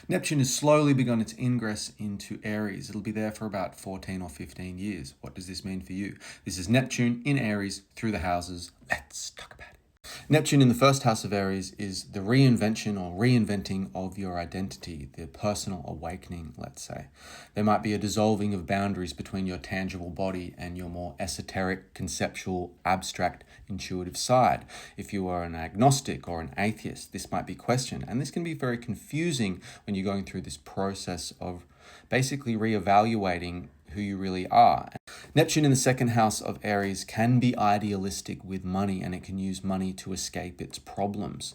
Neptune has slowly begun its ingress into Aries. It'll be there for about 14 or 15 years. What does this mean for you? This is Neptune in Aries through the houses. Let's talk about it. Neptune in the first house of Aries is the reinvention or reinventing of your identity, the personal awakening, let's say. There might be a dissolving of boundaries between your tangible body and your more esoteric, conceptual, abstract, intuitive side. If you are an agnostic or an atheist, this might be questioned. And this can be very confusing when you're going through this process of basically reevaluating who you really are. Neptune in the second house of Aries can be idealistic with money, and it can use money to escape its problems.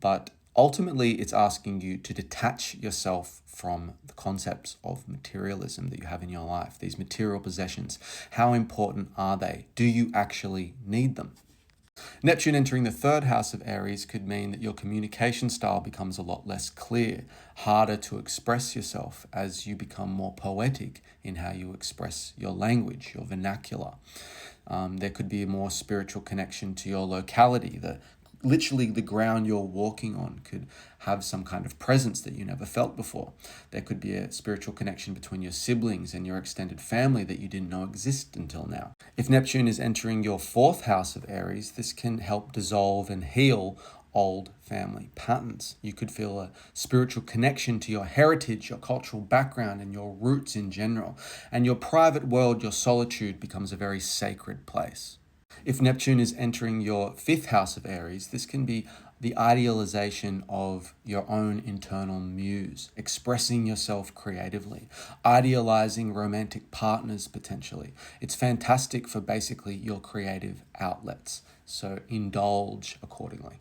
But ultimately, it's asking you to detach yourself from the concepts of materialism that you have in your life, these material possessions. How important are they? Do you actually need them? Neptune entering the third house of Aries could mean that your communication style becomes a lot less clear, harder to express yourself as you become more poetic in how you express your language, your vernacular. There could be a more spiritual connection to your locality. Literally the ground you're walking on could have some kind of presence that you never felt before. There could be a spiritual connection between your siblings and your extended family that you didn't know exist until now. If Neptune is entering your fourth house of Aries, this can help dissolve and heal old family patterns. You could feel a spiritual connection to your heritage, your cultural background, and your roots in general. And your private world, your solitude, becomes a very sacred place. If Neptune is entering your fifth house of Aries, this can be the idealization of your own internal muse, expressing yourself creatively, idealizing romantic partners potentially. It's fantastic for basically your creative outlets, so indulge accordingly.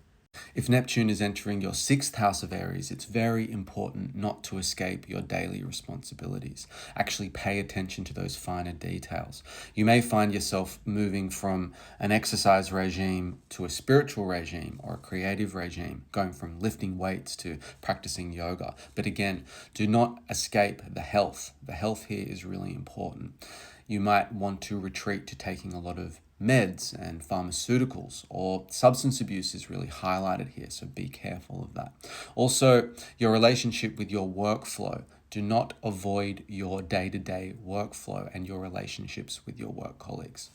If Neptune is entering your sixth house of Aries, it's very important not to escape your daily responsibilities. Actually pay attention to those finer details. You may find yourself moving from an exercise regime to a spiritual regime or a creative regime, going from lifting weights to practicing yoga. But again, do not escape the health. The health here is really important. You might want to retreat to taking a lot of meds and pharmaceuticals, or substance abuse is really highlighted here, so be careful of that. Also, your relationship with your workflow. Do not avoid your day-to-day workflow and your relationships with your work colleagues.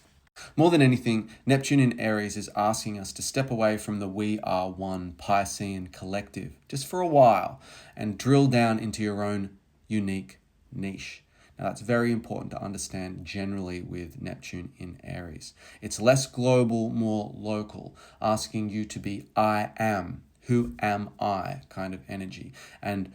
More than anything, Neptune in Aries is asking us to step away from the we are one Piscean collective just for a while and drill down into your own unique niche. Now, that's very important to understand generally with Neptune in Aries. It's less global, more local, asking you to be I am, who am I kind of energy, and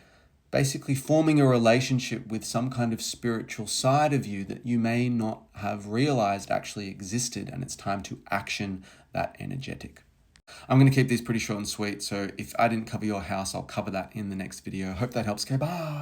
basically forming a relationship with some kind of spiritual side of you that you may not have realized actually existed, and it's time to action that energetic. I'm going to keep these pretty short and sweet, so if I didn't cover your house, I'll cover that in the next video. Hope that helps. Okay, bye.